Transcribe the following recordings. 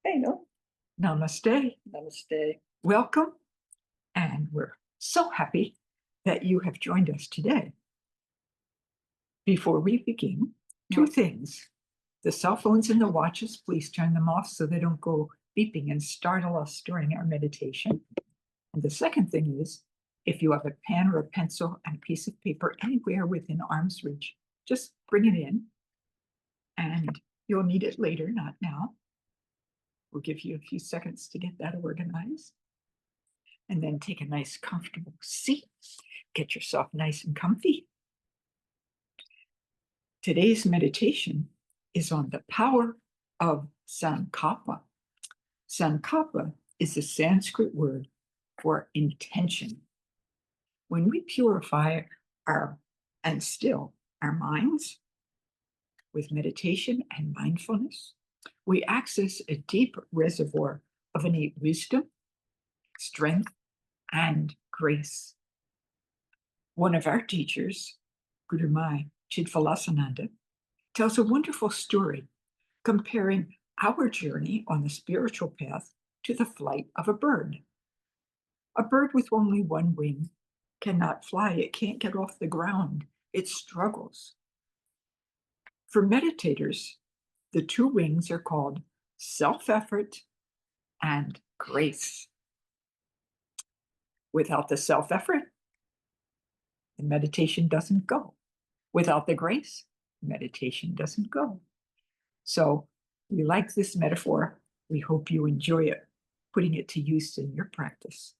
Hey, no. Namaste. Namaste. Welcome. And we're so happy that you have joined us today. Before we begin, two things. The cell phones and the watches, please turn them off so they don't go beeping and startle us during our meditation. And the second thing is, if you have a pen or a pencil and a piece of paper anywhere within arm's reach, just bring it in and you'll need it later, not now. We'll give you a few seconds to get that organized. And then take a nice comfortable seat. Get yourself nice and comfy. Today's meditation is on the power of Sankapa. Sankapa is a Sanskrit word for intention. When we purify and still our minds with meditation and mindfulness, we access a deep reservoir of innate wisdom, strength, and grace. One of our teachers, Guru Mai Chidvalasananda, tells a wonderful story comparing our journey on the spiritual path to the flight of a bird. A bird with only one wing cannot fly. It can't get off the ground. It struggles. For meditators, the two wings are called self-effort and grace. Without the self-effort, the meditation doesn't go. Without the grace, meditation doesn't go. So we like this metaphor. We hope you enjoy it, putting it to use in your practice.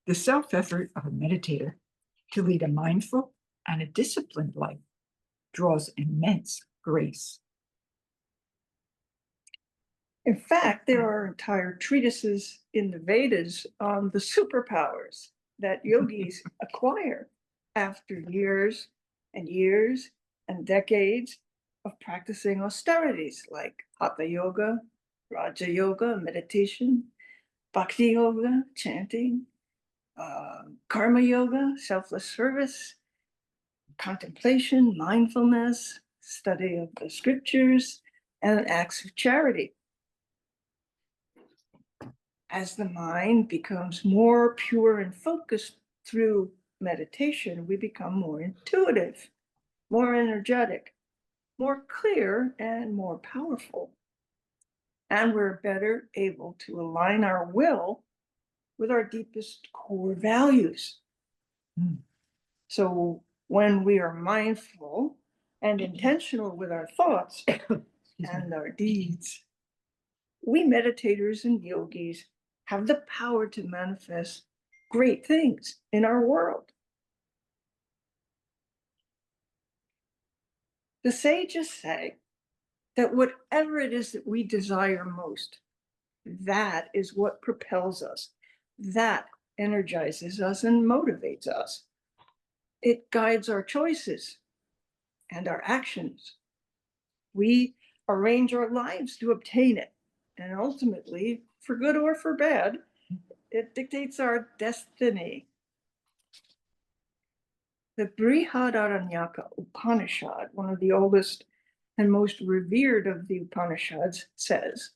The self-effort of a meditator to lead a mindful and a disciplined life draws immense grace. In fact, there are entire treatises in the Vedas on the superpowers that yogis acquire after years and years and decades of practicing austerities like Hatha Yoga, Raja Yoga, meditation, Bhakti Yoga, chanting, Karma Yoga, selfless service, contemplation, mindfulness, study of the scriptures, and acts of charity. As the mind becomes more pure and focused through meditation, we become more intuitive, more energetic, more clear, and more powerful. And we're better able to align our will with our deepest core values. So when we are mindful and intentional with our thoughts and our deeds, we meditators and yogis have the power to manifest great things in our world. The sages say that whatever it is that we desire most, that is what propels us. That energizes us and motivates us. It guides our choices and our actions. We arrange our lives to obtain it. And ultimately, for good or for bad, it dictates our destiny. The Brihadaranyaka Upanishad, one of the oldest and most revered of the Upanishads, says,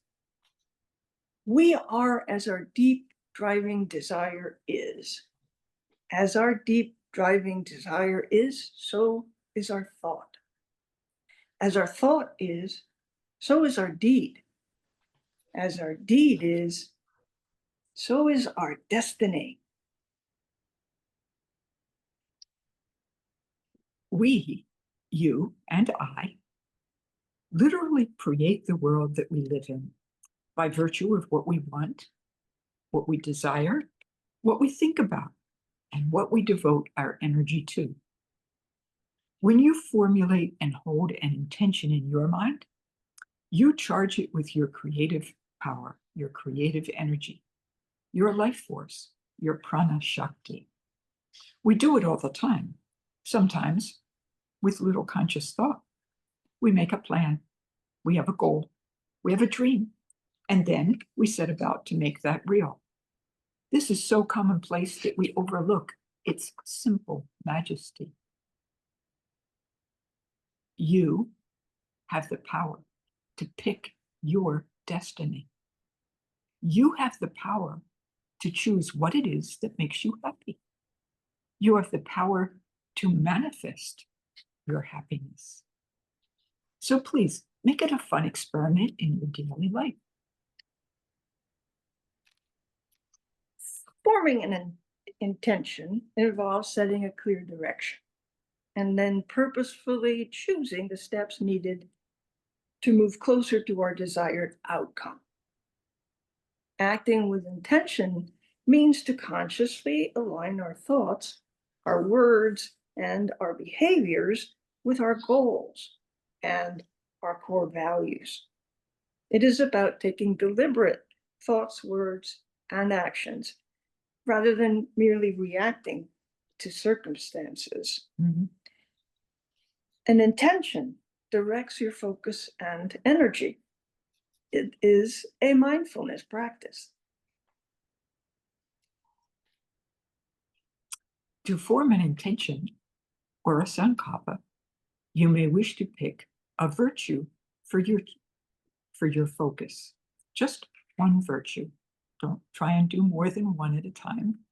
"We are as our deep driving desire is. As our deep driving desire is, so is our thought. As our thought is, so is our deed. As our deed is, so is our destiny." We, you and I, literally create the world that we live in by virtue of what we want, what we desire, what we think about, and what we devote our energy to. When you formulate and hold an intention in your mind, you charge it with your creative power, your creative energy, your life force, your prana shakti. We do it all the time, sometimes with little conscious thought. We make a plan, we have a goal, we have a dream, and then we set about to make that real. This is so commonplace that we overlook its simple majesty. You have the power to pick your destiny. You have the power to choose what it is that makes you happy. You have the power to manifest your happiness. So please make it a fun experiment in your daily life. Forming an intention involves setting a clear direction and then purposefully choosing the steps needed to move closer to our desired outcome. Acting with intention means to consciously align our thoughts, our words, and our behaviors with our goals and our core values. It is about taking deliberate thoughts, words, and actions rather than merely reacting to circumstances. Mhm. An intention directs your focus and energy. It is a mindfulness practice. To form an intention or a sankapa, you may wish to pick a virtue for your focus. Just one virtue. Don't try and do more than one at a time.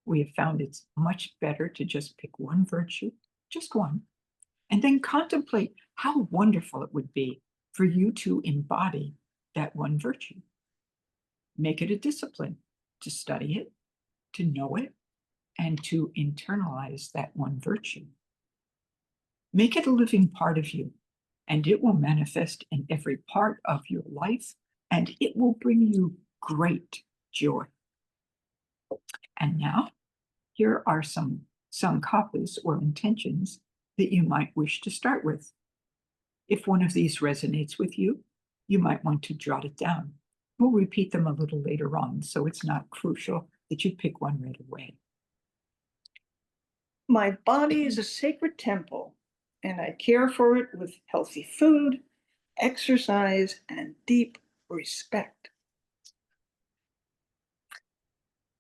We have found it's much better to just pick one virtue, just one, and then contemplate how wonderful it would be for you to embody that one virtue. Make it a discipline to study it, to know it, and to internalize that one virtue. Make it a living part of you, and it will manifest in every part of your life, and it will bring you great joy. And now, here are some sankapas or intentions that you might wish to start with. If one of these resonates with you, you might want to jot it down. We'll repeat them a little later on, so it's not crucial that you pick one right away. My body is a sacred temple, and I care for it with healthy food, exercise, and deep respect.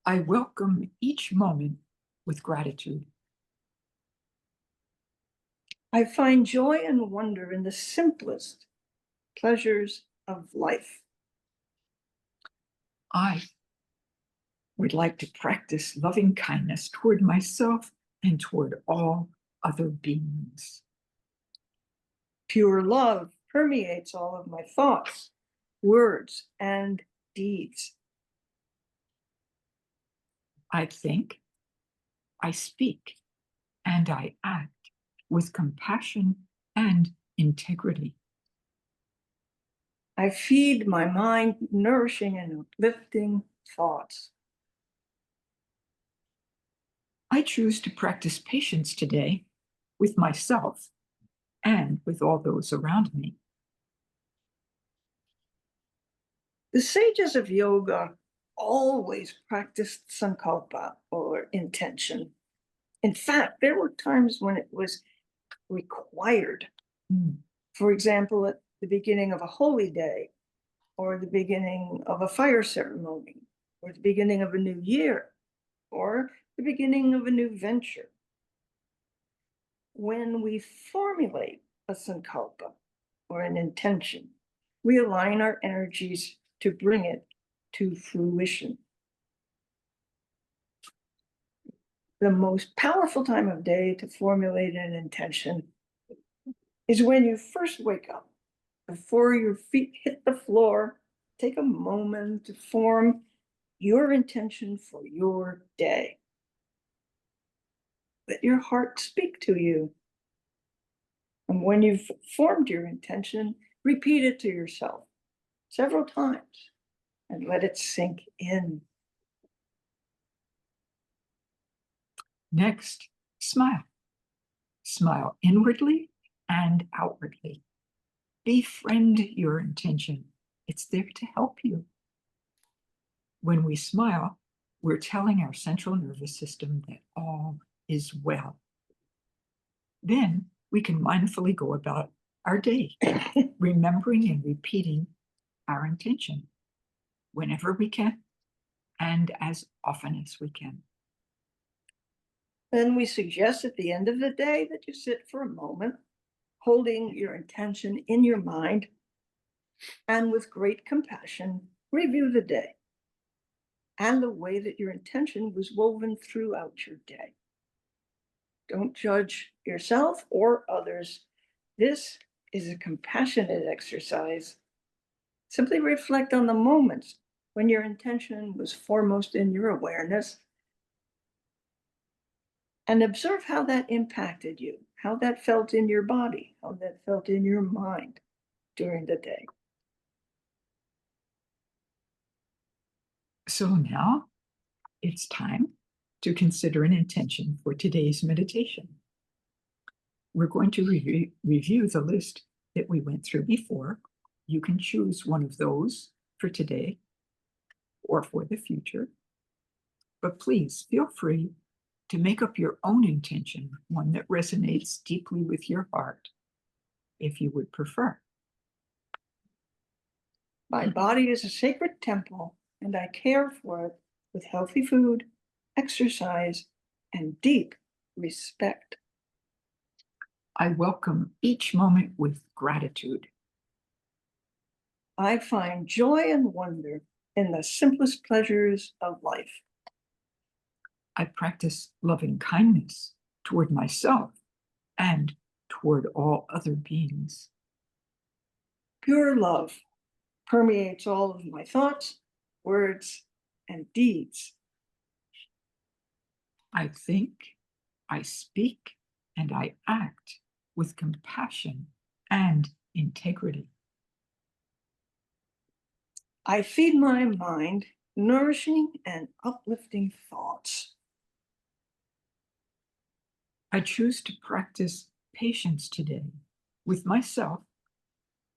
I welcome each moment with gratitude. I find joy and wonder in the simplest pleasures of life. I would like to practice loving kindness toward myself and toward all other beings. Pure love permeates all of my thoughts, words, and deeds. I think, I speak, and I act with compassion and integrity. I feed my mind nourishing and uplifting thoughts. I choose to practice patience today with myself and with all those around me. The sages of yoga always practiced sankalpa or intention. In fact, there were times when it was required. For example, at the beginning of a holy day, or the beginning of a fire ceremony, or the beginning of a new year, or the beginning of a new venture. When we formulate a sankalpa or an intention, we align our energies to bring it to fruition. The most powerful time of day to formulate an intention is when you first wake up. Before your feet hit the floor, take a moment to form your intention for your day. Let your heart speak to you. And when you've formed your intention, repeat it to yourself several times and let it sink in. Next, smile. Smile inwardly and outwardly. Befriend your intention. It's there to help you. When we smile, we're telling our central nervous system that all is well. Then we can mindfully go about our day, remembering and repeating our intention whenever we can and as often as we can. Then we suggest at the end of the day that you sit for a moment, holding your intention in your mind and with great compassion, review the day and the way that your intention was woven throughout your day. Don't judge yourself or others. This is a compassionate exercise. Simply reflect on the moments when your intention was foremost in your awareness and observe how that impacted you, how that felt in your body, how that felt in your mind during the day. So now it's time to consider an intention for today's meditation. We're going to review the list that we went through before. You can choose one of those for today or for the future. But please feel free to make up your own intention, one that resonates deeply with your heart, if you would prefer. My body is a sacred temple, and I care for it with healthy food, exercise, and deep respect. I welcome each moment with gratitude. I find joy and wonder in the simplest pleasures of life. I practice loving kindness toward myself and toward all other beings. Pure love permeates all of my thoughts, words, and deeds. I think, I speak, and I act with compassion and integrity. I feed my mind nourishing and uplifting thoughts. I choose to practice patience today with myself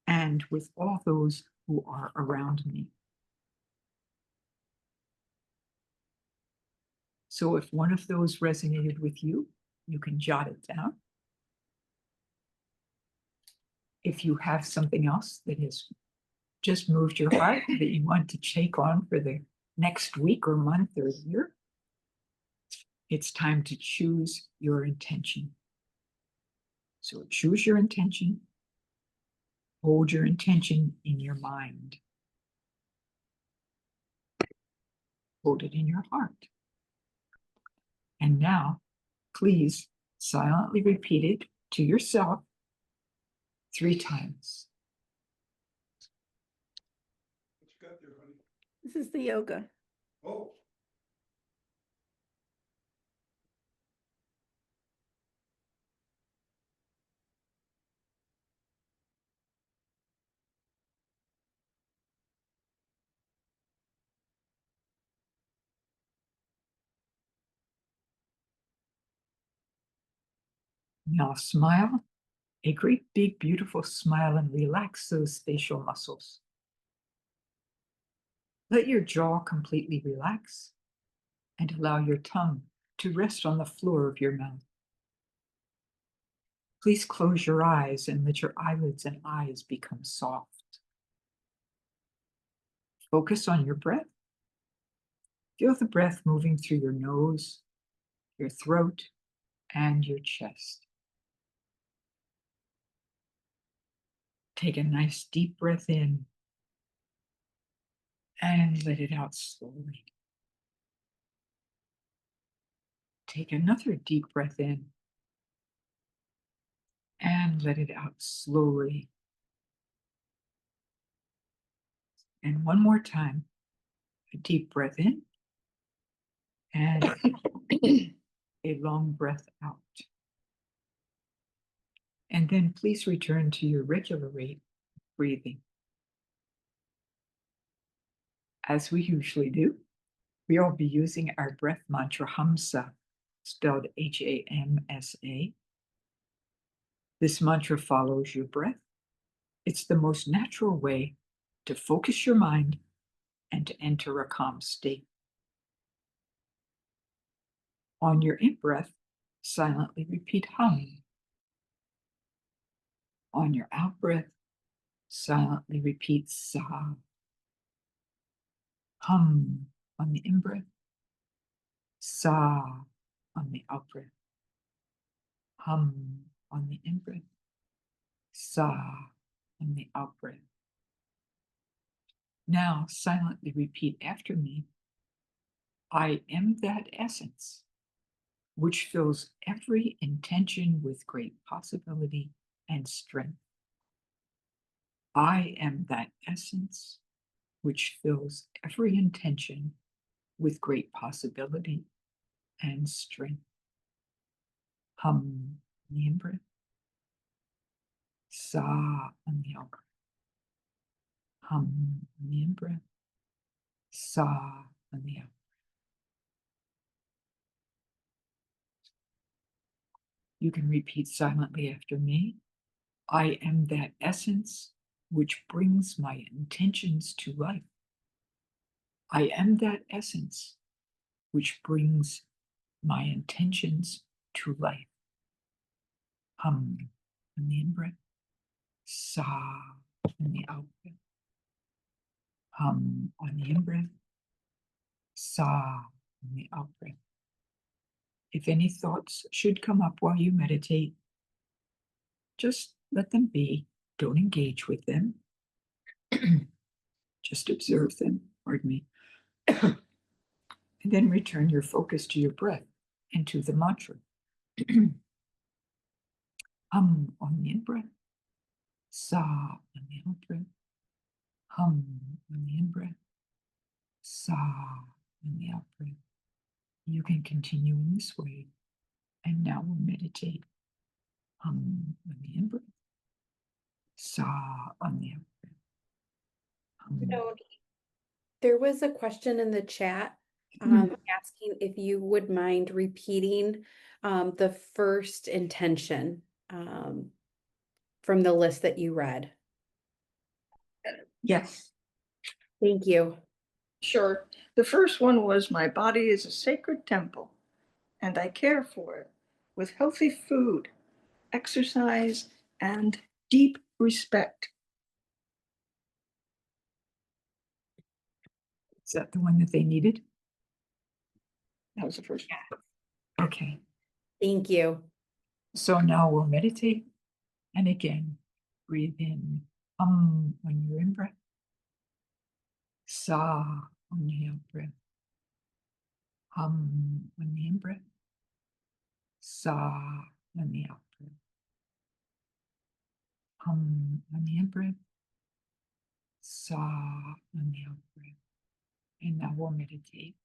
and with all those who are around me. So if one of those resonated with you, you can jot it down. If you have something else that has just moved your heart that you want to take on for the next week or month or year, it's time to choose your intention. So choose your intention, hold your intention in your mind, hold it in your heart. And now, please silently repeat it to yourself 3 times. What you got there, honey? This is the yoga. Oh. Now smile, a great big beautiful smile, and relax those facial muscles. Let your jaw completely relax and allow your tongue to rest on the floor of your mouth. Please close your eyes and let your eyelids and eyes become soft. Focus on your breath. Feel the breath moving through your nose, your throat, and your chest. Take a nice deep breath in and let it out slowly. Take another deep breath in and let it out slowly. And one more time, a deep breath in and a long breath out. And then please return to your regular rate of breathing. As we usually do, we'll be using our breath mantra Hamsa, spelled Hamsa. This mantra follows your breath. It's the most natural way to focus your mind and to enter a calm state. On your in-breath, silently repeat hum. On your out-breath, silently repeat sa. Hum on the in-breath, sa on the out-breath. Hum on the in-breath, sa on the out-breath. Now silently repeat after me. I am that essence which fills every intention with great possibility and strength. I am that essence which fills every intention with great possibility and strength. Hum on the in-breath. Sa on the out. Hum on the in-breath. Sa on the out. You can repeat silently after me. I am that essence which brings my intentions to life. I am that essence which brings my intentions to life. Hum on the in-breath. Sa on the out-breath. Hum on the in-breath. Sa on the out-breath. If any thoughts should come up while you meditate, just let them be. Don't engage with them. Just observe them, pardon me. And then return your focus to your breath and to the mantra. Hum on the in-breath. Sa on the out-breath. Hum on the in-breath. Sa on the out-breath. You can continue in this way. And now we'll meditate. Hum on the in-breath. Sa on the out-breath. Noni, there was a question in the chat asking if you would mind repeating the first intention from the list that you read. Yes, Thank you. sure. The first one was my body is a sacred temple and I care for it with healthy food, exercise, and deep respect. Is that the one that they needed? That was the first one. Okay. Thank you. So now we'll meditate. And again, breathe in. On your in-breath. Sa on the out-breath. Hum on the in-breath. Sa on the out-breath. Hum on the in-breath. Sa on the out-breath. And now we'll meditate.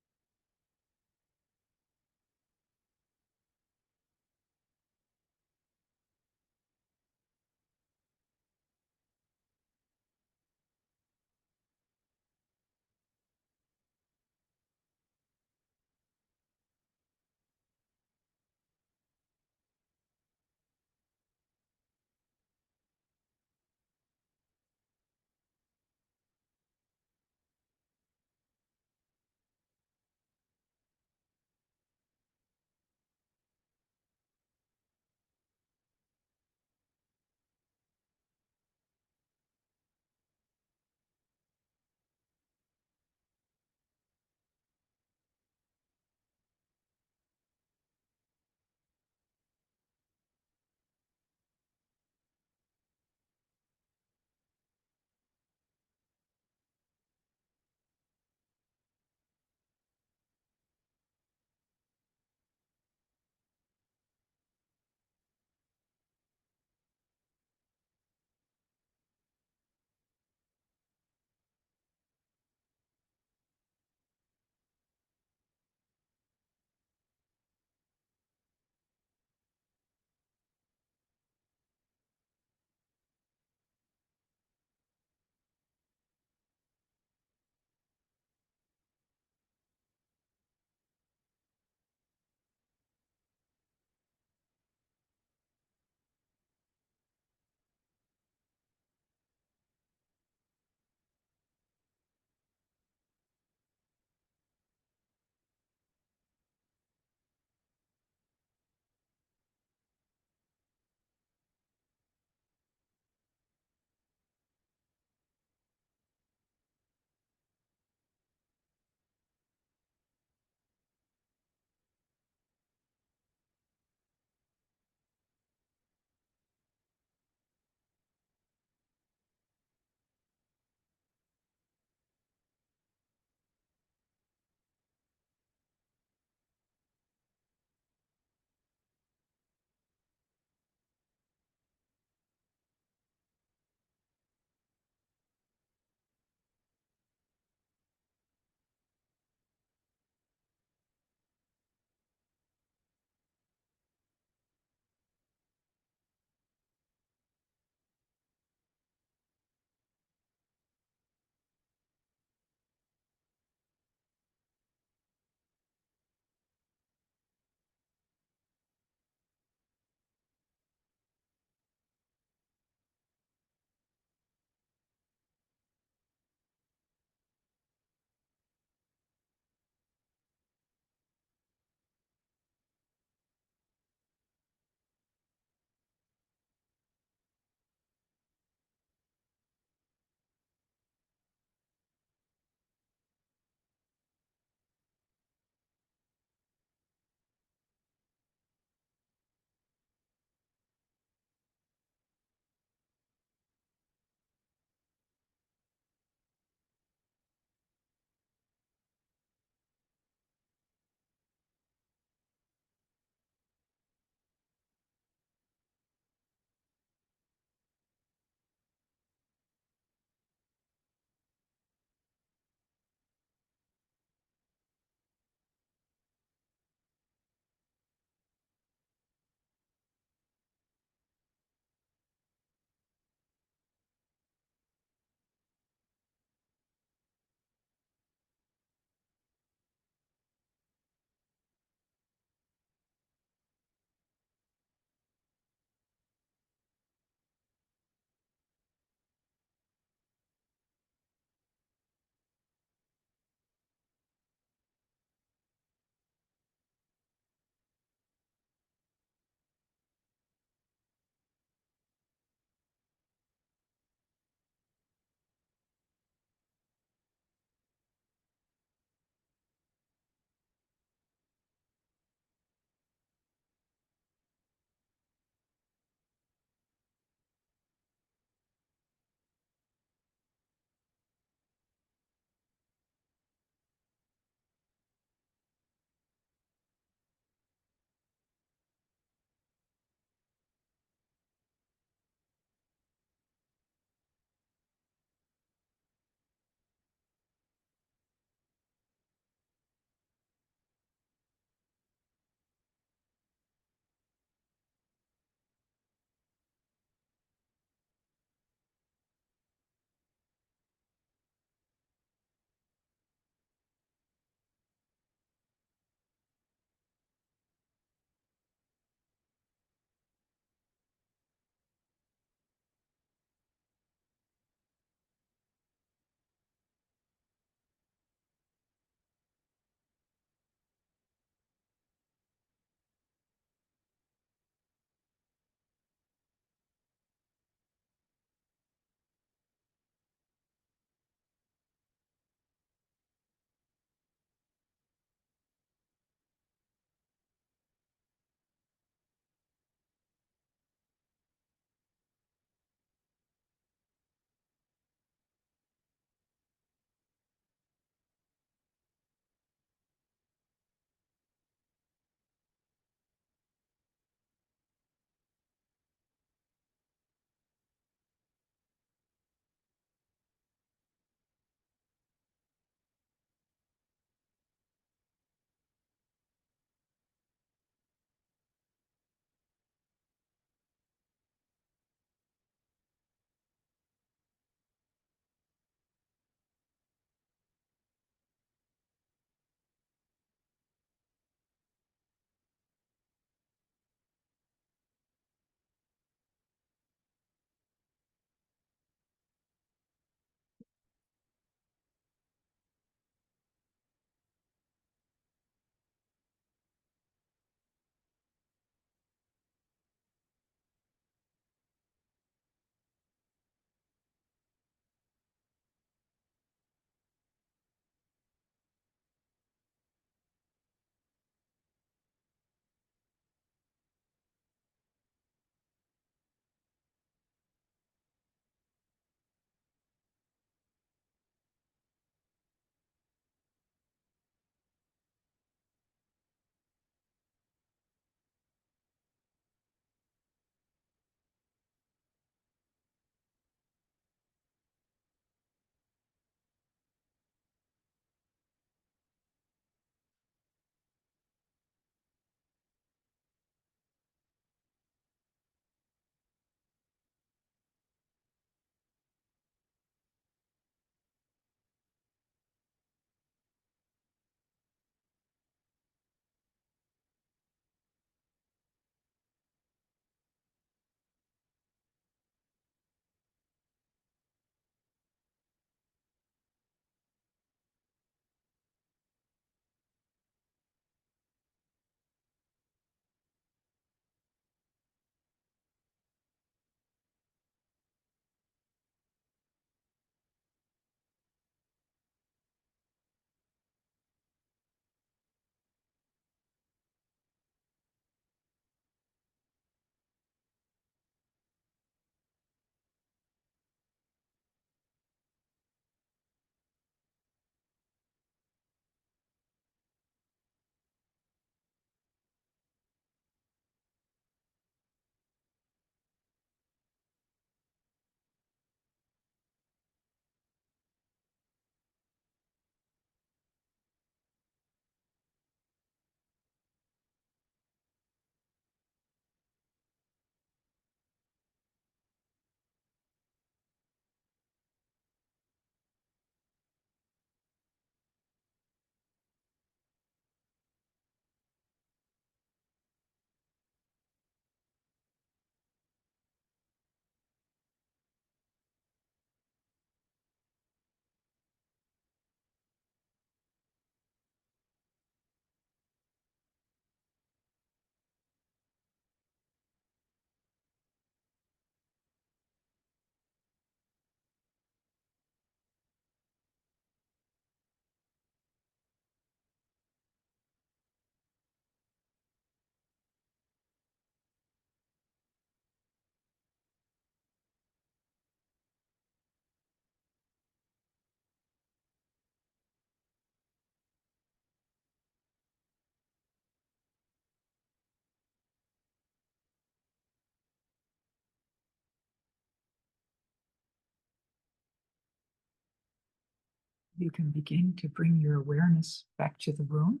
you can begin to bring your awareness back to the room.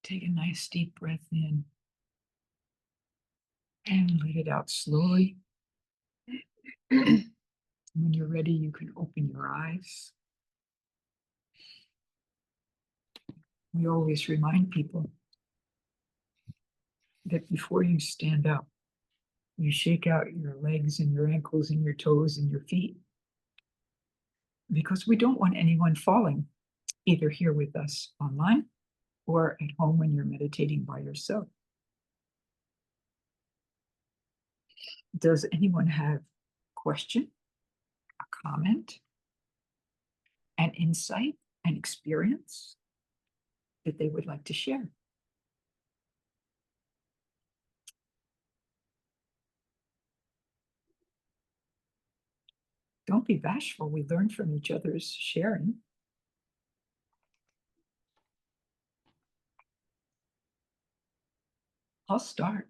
Take a nice deep breath in and let it out slowly. When you're ready, you can open your eyes. We always remind people that before you stand up, you shake out your legs and your ankles and your toes and your feet, because we don't want anyone falling, either here with us online or at home when you're meditating by yourself. Does anyone have a question, a comment, an insight, an experience that they would like to share? Don't be bashful. We learn from each other's sharing. I'll start.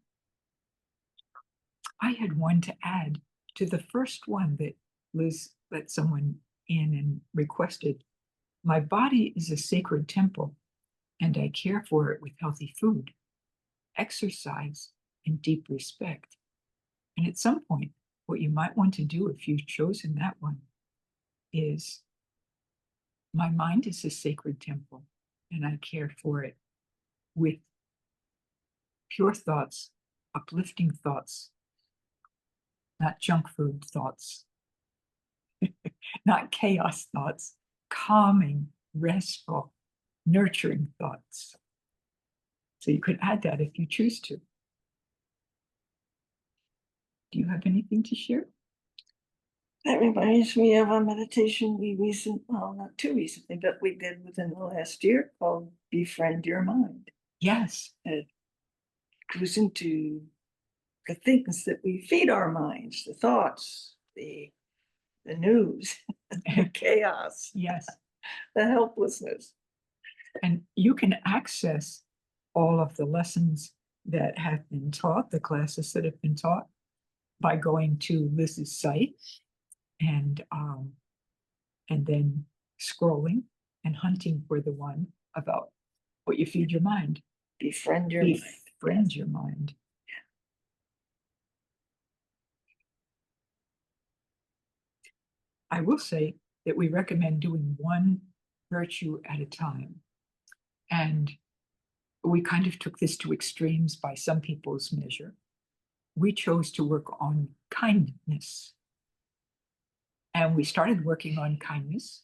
I had one to add to the first one that Liz let someone in and requested. My body is a sacred temple, and I care for it with healthy food, exercise, and deep respect. And at some point, what you might want to do if you've chosen that one is, my mind is a sacred temple, and I care for it with pure thoughts, uplifting thoughts, not junk food thoughts, not chaos thoughts, calming, restful, nurturing thoughts. So you could add that if you choose to. Do you have anything to share? That reminds me of a meditation well, not too recently, but we did within the last year, called Befriend Your Mind. Yes. It goes into the things that we feed our minds, the thoughts, the news, the chaos, Yes. the helplessness. And you can access all of the lessons that have been taught, the classes that have been taught, by going to Liz's site and then scrolling and hunting for the one about what you feed your mind. Befriend your mind. Befriend your mind. I will say that we recommend doing one virtue at a time. And we kind of took this to extremes by some people's measure. We chose to work on kindness. And we started working on kindness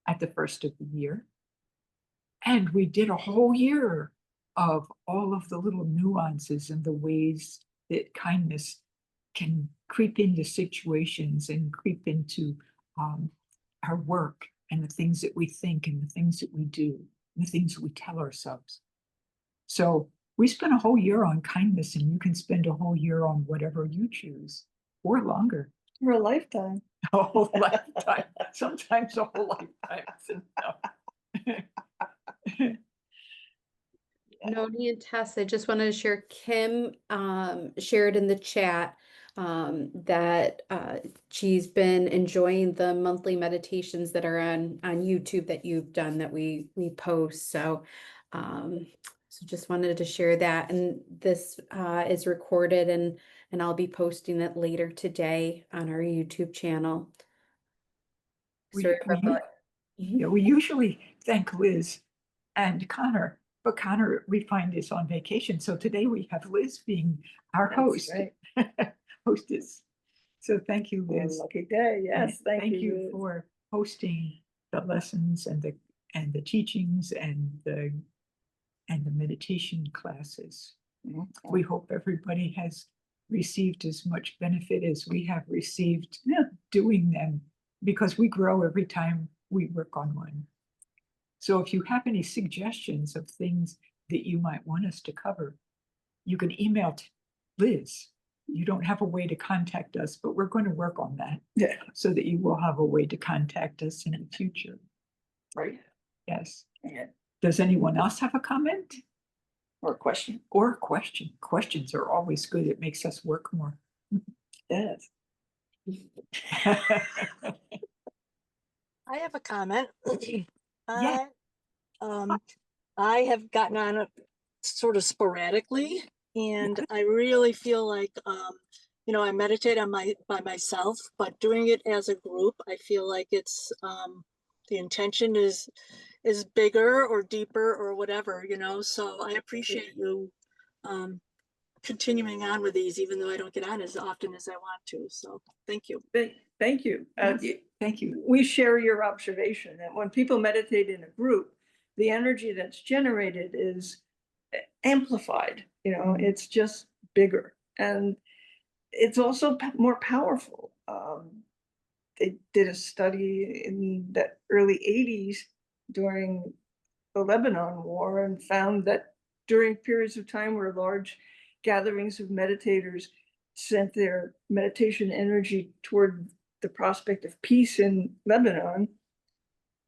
at the first of the year. And we did a whole year of all of the little nuances and the ways that kindness can creep into situations and creep into our work and the things that we think and the things that we do, and the things that we tell ourselves. So we spent a whole year on kindness, and you can spend a whole year on whatever you choose, or longer. For a lifetime. A whole lifetime, sometimes a whole lifetime. Noni and Tess, I just wanted to share, Kim shared in the chat that she's been enjoying the monthly meditations that are on YouTube that you've done, that we post. So just wanted to share that. And this is recorded, and I'll be posting it later today on our YouTube channel. We usually thank Liz and Connor, but Connor, we find, is on vacation. So today we have Liz being our host, hostess. So thank you, Liz. Lucky day. Yes, thank you Liz, for hosting the lessons and the teachings and the meditation classes. Mm-hmm. We hope everybody has received as much benefit as we have received doing them, because we grow every time we work on one. So if you have any suggestions of things that you might want us to cover, you can email Liz. You don't have a way to contact us, but we're going to work on that so that you will have a way to contact us in the future. Right. Yes. Yeah. Does anyone else have a comment? Or a question? Or a question. Questions are always good. It makes us work more. Yes. I have a comment. Yeah. I, I have gotten on it sort of sporadically, and I really feel like, I meditate by myself, but doing it as a group, I feel like it's the intention is bigger or deeper or whatever, So I appreciate you continuing on with these, even though I don't get on as often as I want to. So thank you. Thank you. Thank you. We share your observation that when people meditate in a group, the energy that's generated is amplified, it's just bigger. And it's also more powerful. They did a study in the early 80s during the Lebanon War and found that during periods of time where large gatherings of meditators sent their meditation energy toward the prospect of peace in Lebanon,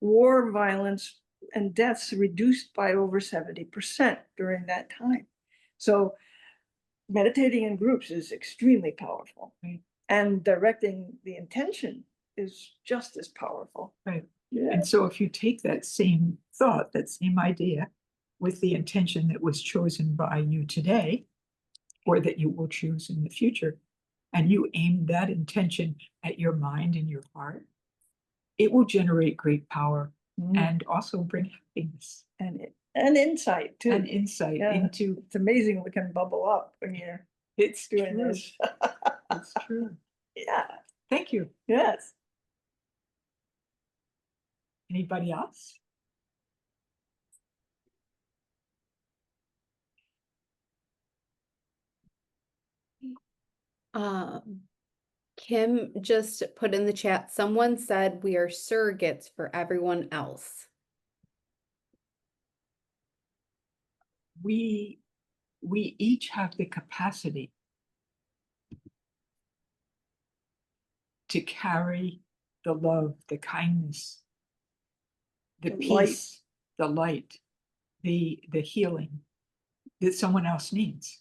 war violence and deaths reduced by over 70% during that time. So meditating in groups is extremely powerful. Right. And directing the intention is just as powerful. Right. Yeah. And so if you take that same thought, that same idea, with the intention that was chosen by you today, or that you will choose in the future, and you aim that intention at your mind and your heart, it will generate great power and also bring happiness And insight too. and insight Yeah. into. It's amazing what can bubble up when you're It's doing true. this. It's true. Yeah. Thank you. Yes. Anybody else? Kim just put in the chat, someone said we are surrogates for everyone else. We each have the capacity to carry the love, the kindness, the peace, the light, the healing that someone else needs.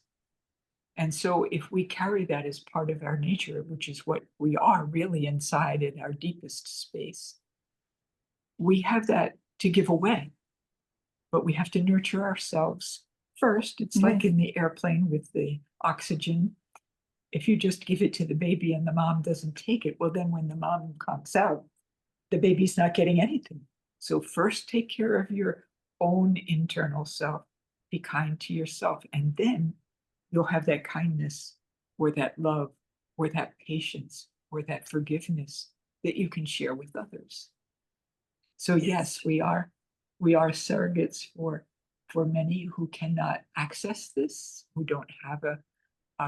And so if we carry that as part of our nature, which is what we are really inside in our deepest space, we have that to give away. But we have to nurture ourselves first. It's like in the airplane with the oxygen. If you just give it to the baby and the mom doesn't take it, well, then when the mom comes out, the baby's not getting anything. So first take care of your own internal self. Be kind to yourself. And then you'll have that kindness or that love or that patience or that forgiveness that you can share with others. So yes, we are surrogates for many who cannot access this, who don't have a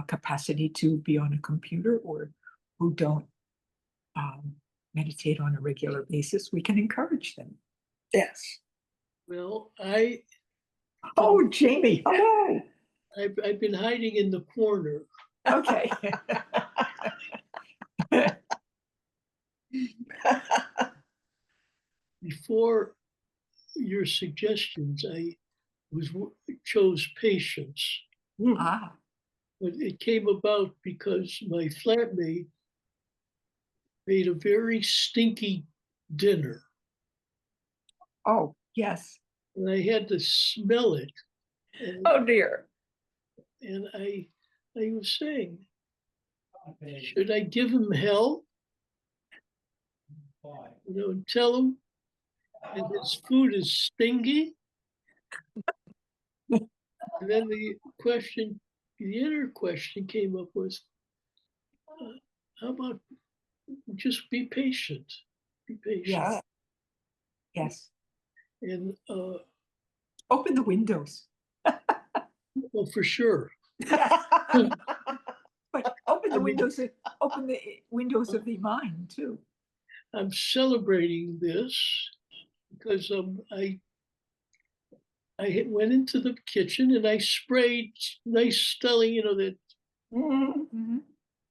capacity to be on a computer, or who don't meditate on a regular basis. We can encourage them. Yes. Well, Oh, Jamie, hello. I've been hiding in the corner. Okay. Before your suggestions, I chose patience. Ah, But it came about because my flatmate made a very stinky dinner, oh, yes. and I had to smell it. And, Oh dear. and I was saying, should I give him hell? And tell him that his food is stinky? And then the inner question came up was, how about just be patient? Be patient. Yes. Yes. And Open the windows. well, for sure. But open the windows of the mind too. I'm celebrating this because I went into the kitchen and I sprayed nice Stelling, that,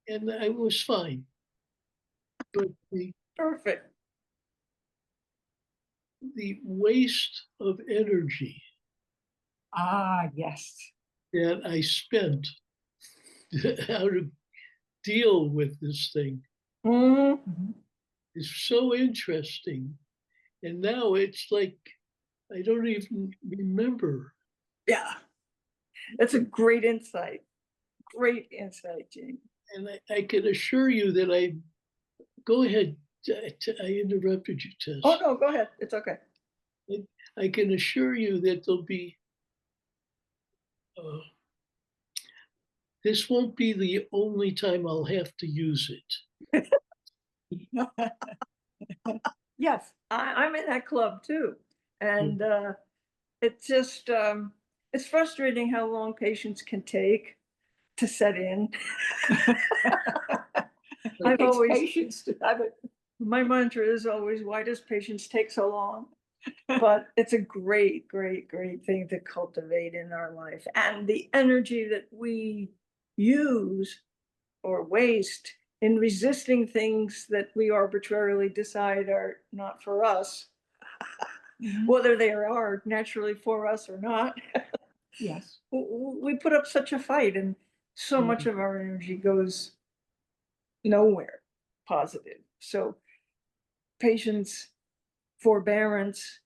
and I was fine. But Perfect. the waste of energy Ah, yes. that I spent how to deal with this thing Mhm. is so interesting. And now it's like, I don't even remember. Yeah. That's a great insight. Great insight, Jamie. And I can assure you that go ahead, I interrupted you, Tess. Oh, no, go ahead. It's okay. I can assure you that there'll be, this won't be the only time I'll have to use it. Yes. I'm in that club too. And it's just, it's frustrating how long patients can take to set in. I've It takes always, patience to have it. my mantra is always, why does patience take so long? But it's a great, great, great thing to cultivate in our life. And the energy that we use or waste in resisting things that we arbitrarily decide are not for us, whether they are naturally for us or not, Yes. we put up such a fight, and so much of our energy goes nowhere positive. So patience, forbearance,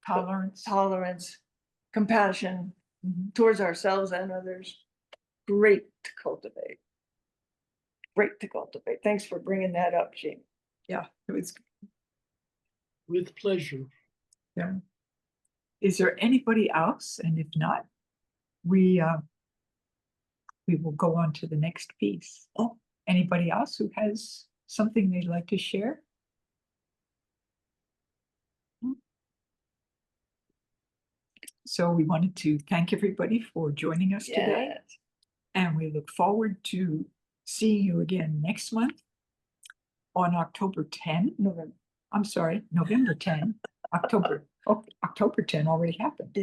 tolerance, compassion towards ourselves and others, great to cultivate. Great to cultivate. Thanks for bringing that up, Jean. Yeah, it was. With pleasure. Yeah. Is there anybody else? And if not, we will go on to the next piece. Oh, anybody else who has something they'd like to share? So we wanted to thank everybody for joining us today. Yes. And we look forward to seeing you again next month on October 10. I'm sorry, November 10. October 10 already happened.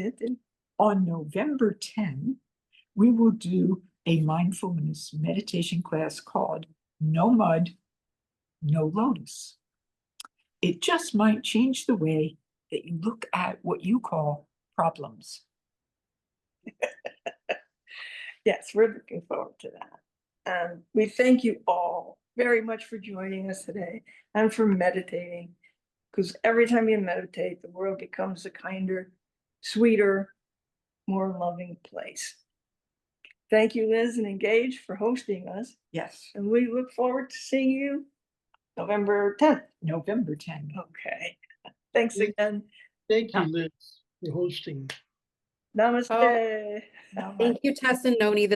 On November 10, we will do a mindfulness meditation class called No Mud, No Lotus. It just might change the way that you look at what you call problems. Yes, we're looking forward to that. We thank you all very much for joining us today and for meditating, because every time you meditate, the world becomes a kinder, sweeter, more loving place. Thank you, Liz and Engage, for hosting us. Yes. And we look forward to seeing you November 10th. November 10. Okay. Thanks again. Thank you, Liz, for hosting. Namaste. Thank you, Tess and Noni.